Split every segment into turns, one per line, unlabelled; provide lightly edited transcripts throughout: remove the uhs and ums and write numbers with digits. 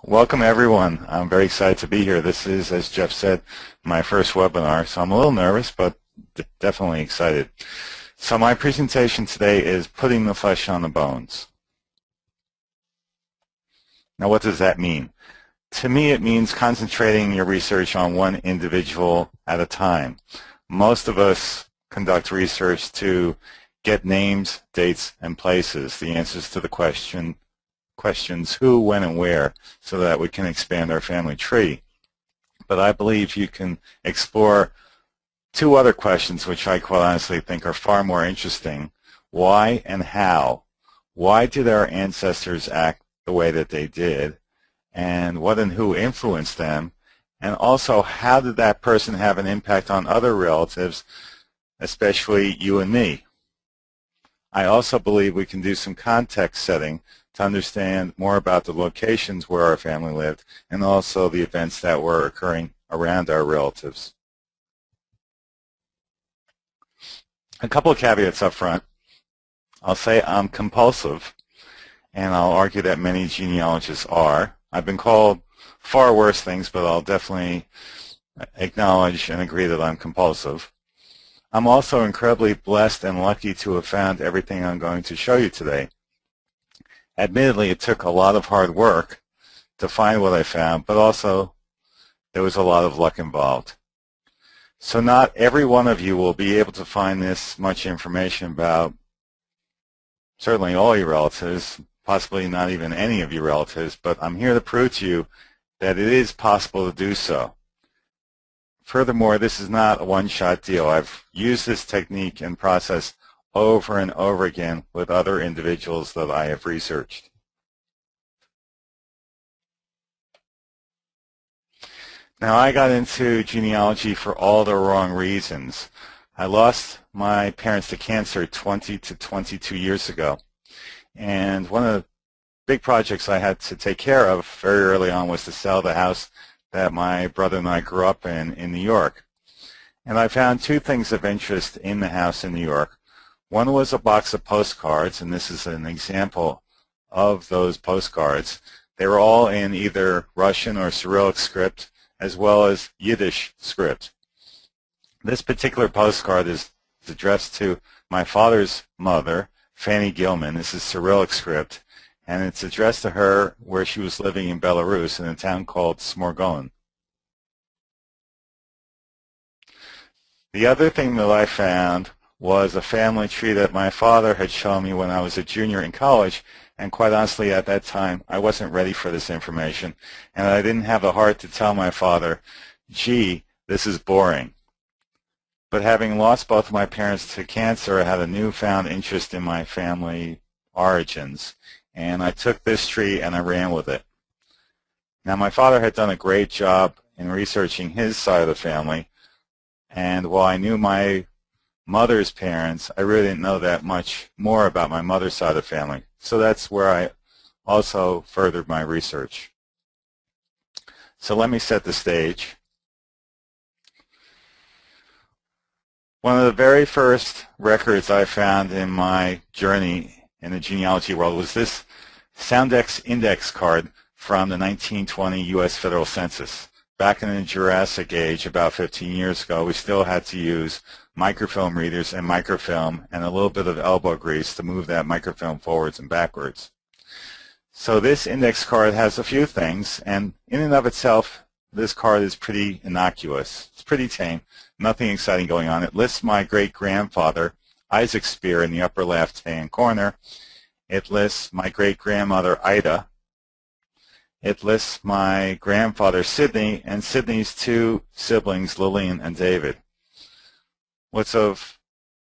Welcome everyone. I'm very excited to be here. This is, as Jeff said, my first webinar, so I'm a little nervous, but definitely excited. So my presentation today is putting the flesh on the bones. Now what does that mean? To me it means concentrating your research on one individual at a time. Most of us conduct research to get names, dates, and places, the answers to the questions who, when, and where, so that we can expand our family tree. But I believe you can explore two other questions which I quite honestly think are far more interesting. Why and how? Why did our ancestors act the way that they did? And what and who influenced them? And also, how did that person have an impact on other relatives, especially you and me? I also believe we can do some context setting to understand more about the locations where our family lived and also the events that were occurring around our relatives. A couple of caveats up front. I'll say I'm compulsive, and I'll argue that many genealogists are. I've been called far worse things, but I'll definitely acknowledge and agree that I'm compulsive. I'm also incredibly blessed and lucky to have found everything I'm going to show you today. Admittedly, it took a lot of hard work to find what I found, but also there was a lot of luck involved. So not every one of you will be able to find this much information about certainly all your relatives, possibly not even any of your relatives, but I'm here to prove to you that it is possible to do so. Furthermore, this is not a one-shot deal. I've used this technique and process over and over again with other individuals that I have researched. Now, I got into genealogy for all the wrong reasons. I lost my parents to cancer 20 to 22 years ago. And one of the big projects I had to take care of very early on was to sell the house that my brother and I grew up in New York. And I found two things of interest in the house in New York. One was a box of postcards, and this is an example of those postcards. They were all in either Russian or Cyrillic script, as well as Yiddish script. This particular postcard is addressed to my father's mother, Fanny Gilman. This is Cyrillic script, and it's addressed to her where she was living in Belarus in a town called Smorgon. The other thing that I found was a family tree that my father had shown me when I was a junior in college, and quite honestly at that time I wasn't ready for this information, and I didn't have the heart to tell my father, gee, this is boring. But having lost both of my parents to cancer, I had a newfound interest in my family origins, and I took this tree and I ran with it. Now, my father had done a great job in researching his side of the family, and while I knew my mother's parents, I really didn't know that much more about my mother's side of the family. So that's where I also furthered my research. So let me set the stage. One of the very first records I found in my journey in the genealogy world was this Soundex index card from the 1920 U.S. Federal Census. Back in the Jurassic Age, about 15 years ago, we still had to use microfilm readers and microfilm and a little bit of elbow grease to move that microfilm forwards and backwards. So this index card has a few things, and in and of itself, this card is pretty innocuous. It's pretty tame, nothing exciting going on. It lists my great-grandfather, Isaac Spear, in the upper left-hand corner. It lists my great-grandmother, Ida. It lists my grandfather, Sidney, and Sidney's two siblings, Lillian and David. What's of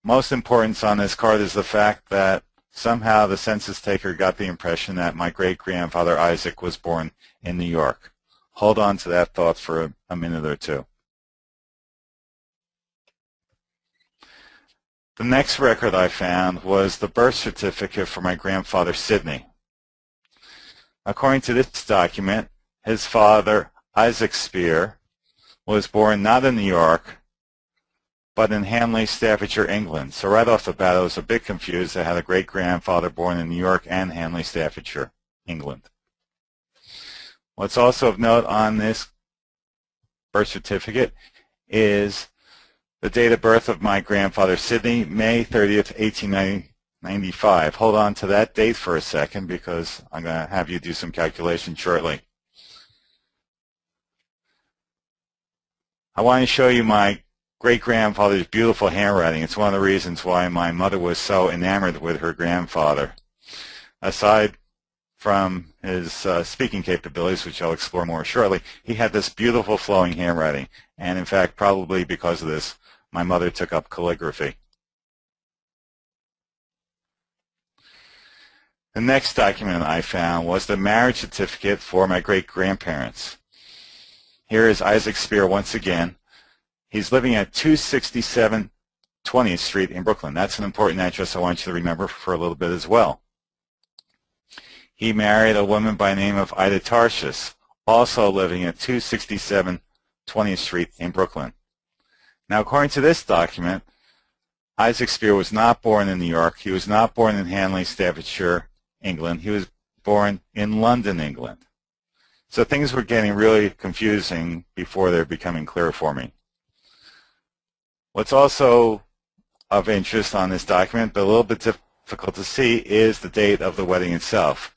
most importance on this card is the fact that somehow the census taker got the impression that my great-grandfather, Isaac, was born in New York. Hold on to that thought for a minute or two. The next record I found was the birth certificate for my grandfather, Sidney. According to this document, his father, Isaac Spear, was born not in New York, but in Hamley, Staffordshire, England. So right off the bat, I was a bit confused. I had a great-grandfather born in New York and Hamley, Staffordshire, England. What's also of note on this birth certificate is the date of birth of my grandfather, Sidney, May 30th, 1895. Hold on to that date for a second because I'm going to have you do some calculations shortly. I want to show you my great-grandfather's beautiful handwriting. It's one of the reasons why my mother was so enamored with her grandfather. Aside from his speaking capabilities, which I'll explore more shortly, he had this beautiful flowing handwriting. And in fact, probably because of this, my mother took up calligraphy. The next document I found was the marriage certificate for my great-grandparents. Here is Isaac Spear once again. He's living at 267 20th Street in Brooklyn. That's an important address I want you to remember for a little bit as well. He married a woman by the name of Ida Tarshis, also living at 267 20th Street in Brooklyn. Now, according to this document, Isaac Spear was not born in New York. He was not born in Hanley, Staffordshire, England. He was born in London, England. So things were getting really confusing before they're becoming clear for me. What's also of interest on this document, but a little bit difficult to see, is the date of the wedding itself.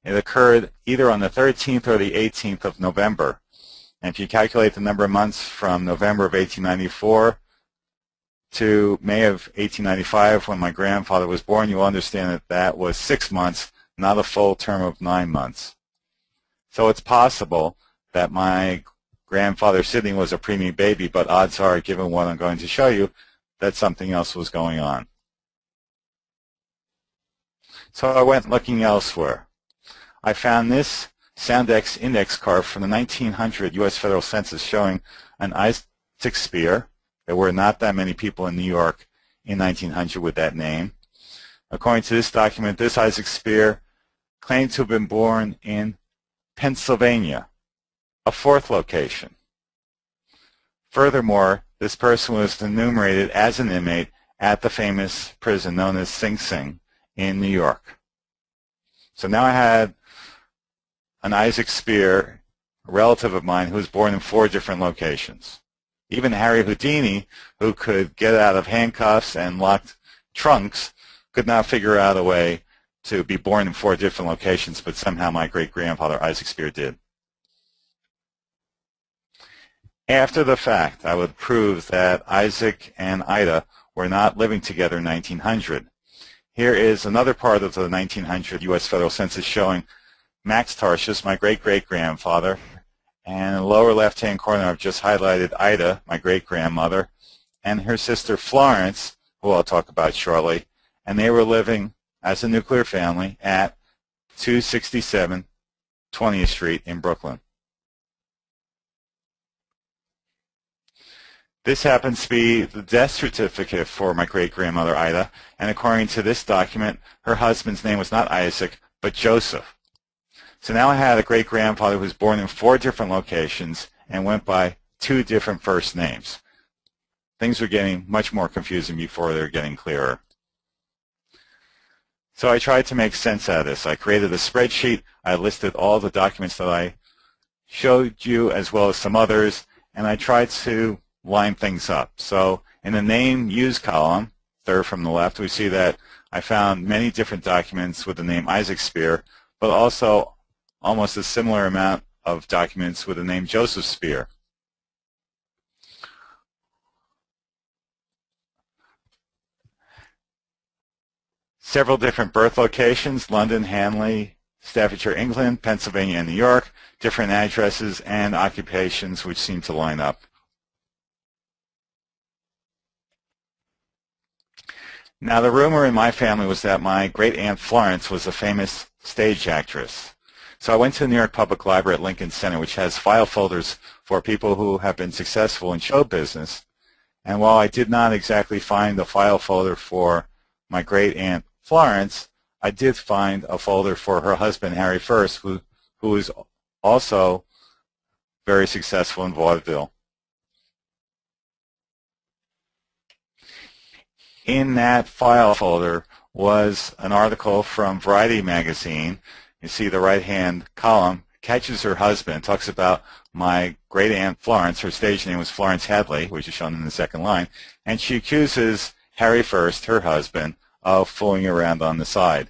It occurred either on the 13th or the 18th of November. And if you calculate the number of months from November of 1894 to May of 1895, when my grandfather was born, you'll understand that that was 6 months, not a full term of 9 months. So it's possible that my grandfather Sidney was a preemie baby, but odds are, given what I'm going to show you, that something else was going on. So I went looking elsewhere. I found this Soundex index card from the 1900 U.S. Federal Census showing an Isaac Spear. There were not that many people in New York in 1900 with that name. According to this document, this Isaac Spear claimed to have been born in Pennsylvania, a fourth location. Furthermore, this person was enumerated as an inmate at the famous prison known as Sing Sing in New York. So now I had an Isaac Spear, a relative of mine, who was born in 4 different locations. Even Harry Houdini, who could get out of handcuffs and locked trunks, could not figure out a way to be born in 4 different locations, but somehow my great-grandfather Isaac Spear did. After the fact, I would prove that Isaac and Ida were not living together in 1900. Here is another part of the 1900 U.S. Federal Census showing Max Tarshis, my great-great-grandfather, and in the lower left-hand corner I've just highlighted Ida, my great-grandmother, and her sister Florence, who I'll talk about shortly, and they were living as a nuclear family at 267 20th Street in Brooklyn. This happens to be the death certificate for my great-grandmother Ida, and according to this document, her husband's name was not Isaac, but Joseph. So now I had a great-grandfather who was born in 4 different locations and went by 2 different first names. Things were getting much more confusing before they were getting clearer. So I tried to make sense out of this. I created a spreadsheet. I listed all the documents that I showed you as well as some others, and I tried to line things up. So in the name used column, 3rd from the left, we see that I found many different documents with the name Isaac Spear, but also almost a similar amount of documents with the name Joseph Spear. Several different birth locations: London, Hanley, Staffordshire, England, Pennsylvania, and New York, different addresses and occupations which seem to line up. Now, the rumor in my family was that my great-aunt Florence was a famous stage actress. So I went to the New York Public Library at Lincoln Center, which has file folders for people who have been successful in show business. And while I did not exactly find a file folder for my great-aunt Florence, I did find a folder for her husband, Harry First, who was also very successful in vaudeville. In that file folder was an article from Variety magazine. You see the right-hand column catches her husband, talks about my great aunt Florence. Her stage name was Florence Hadley, which is shown in the second line, and she accuses Harry First, her husband, of fooling around on the side.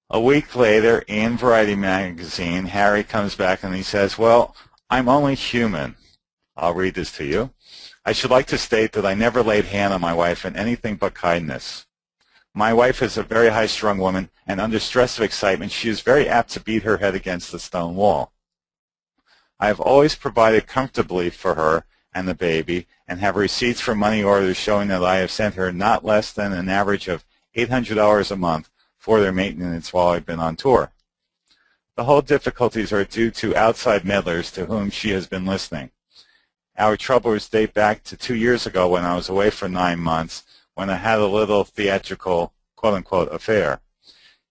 A week later, in Variety magazine, Harry comes back and he says, well, I'm only human. I'll read this to you. I should like to state that I never laid hand on my wife in anything but kindness. My wife is a very high-strung woman, and under stress of excitement, she is very apt to beat her head against the stone wall. I have always provided comfortably for her and the baby, and have receipts for money orders showing that I have sent her not less than an average of $800 a month for their maintenance while I've been on tour. The whole difficulties are due to outside meddlers to whom she has been listening. Our troubles date back to 2 years ago when I was away for 9 months, when I had a little theatrical, quote-unquote, affair.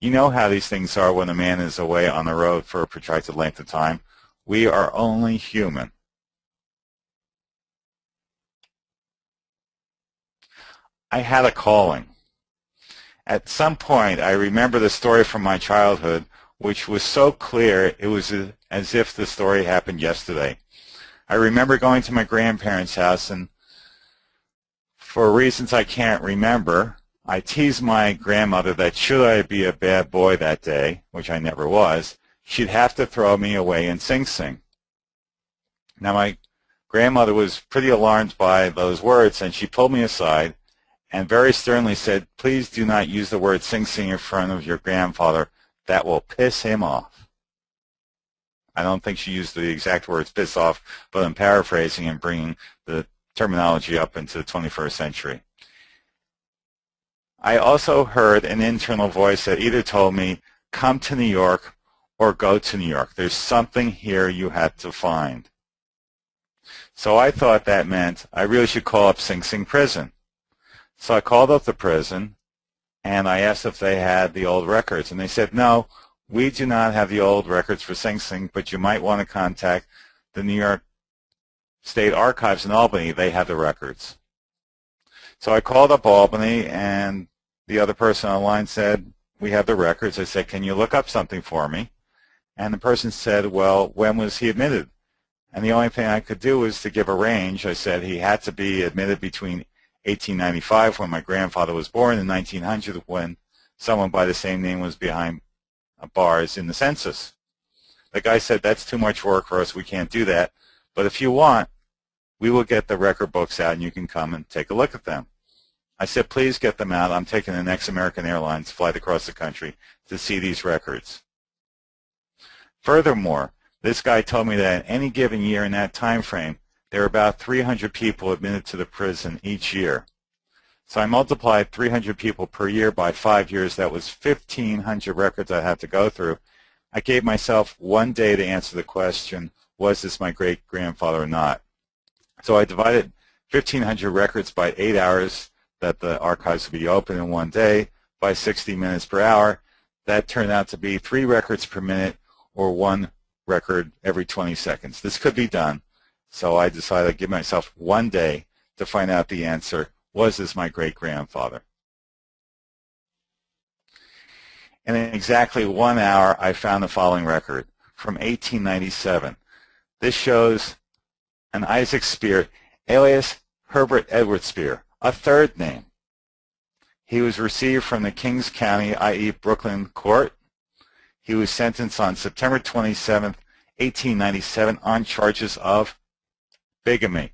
You know how these things are when a man is away on the road for a protracted length of time. We are only human. I had a calling. At some point, I remember the story from my childhood, which was so clear it was as if the story happened yesterday. I remember going to my grandparents' house, and for reasons I can't remember, I teased my grandmother that should I be a bad boy that day, which I never was, she'd have to throw me away in Sing Sing. Now, my grandmother was pretty alarmed by those words, and she pulled me aside and very sternly said, please do not use the word Sing Sing in front of your grandfather. That will piss him off. I don't think she used the exact words piss off, but I'm paraphrasing and bringing the terminology up into the 21st century. I also heard an internal voice that either told me, come to New York or go to New York. There's something here you had to find. So I thought that meant I really should call up Sing Sing Prison. So I called up the prison, and I asked if they had the old records. And they said, no, we do not have the old records for Sing Sing, but you might want to contact the New York State Archives in Albany. They have the records. So I called up Albany, and the other person on the line said, we have the records. I said, can you look up something for me? And the person said, well, when was he admitted? And the only thing I could do was to give a range. I said he had to be admitted between 1895, when my grandfather was born, and 1900, when someone by the same name was behind bars in the census. The guy said, that's too much work for us. We can't do that. But if you want, we will get the record books out, and you can come and take a look at them. I said, please get them out. I'm taking the next American Airlines flight across the country to see these records. Furthermore, this guy told me that in any given year in that time frame, there are about 300 people admitted to the prison each year. So I multiplied 300 people per year by 5 years. That was 1,500 records I had to go through. I gave myself 1 day to answer the question, was this my great-grandfather or not? So I divided 1,500 records by 8 hours that the archives would be open in 1 day by 60 minutes per hour. That turned out to be 3 records per minute, or 1 record every 20 seconds. This could be done. So I decided I'd give myself 1 day to find out the answer, was this my great-grandfather? And in exactly 1 hour, I found the following record from 1897. This shows an Isaac Spear, alias Herbert Edward Spear, a third name. He was received from the Kings County, i.e. Brooklyn court. He was sentenced on September 27, 1897 on charges of bigamy.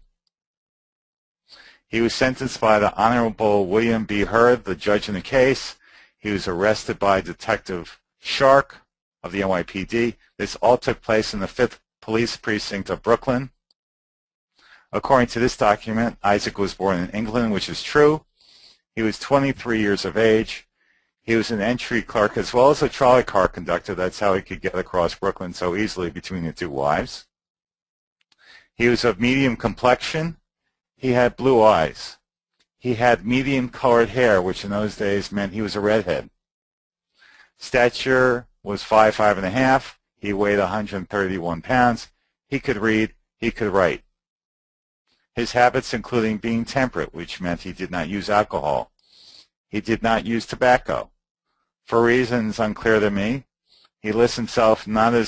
He was sentenced by the Honorable William B. Hurd, the judge in the case. He was arrested by Detective Shark of the NYPD. This all took place in the 5th Police Precinct of Brooklyn. According to this document, Isaac was born in England, which is true. He was 23 years of age. He was an entry clerk as well as a trolley car conductor. That's how he could get across Brooklyn so easily between the 2 wives. He was of medium complexion. He had blue eyes. He had medium-colored hair, which in those days meant he was a redhead. Stature was 5'5½". He weighed 131 pounds. He could read. He could write. His habits including being temperate, which meant he did not use alcohol. He did not use tobacco. for reasons unclear to me. He lists himself not as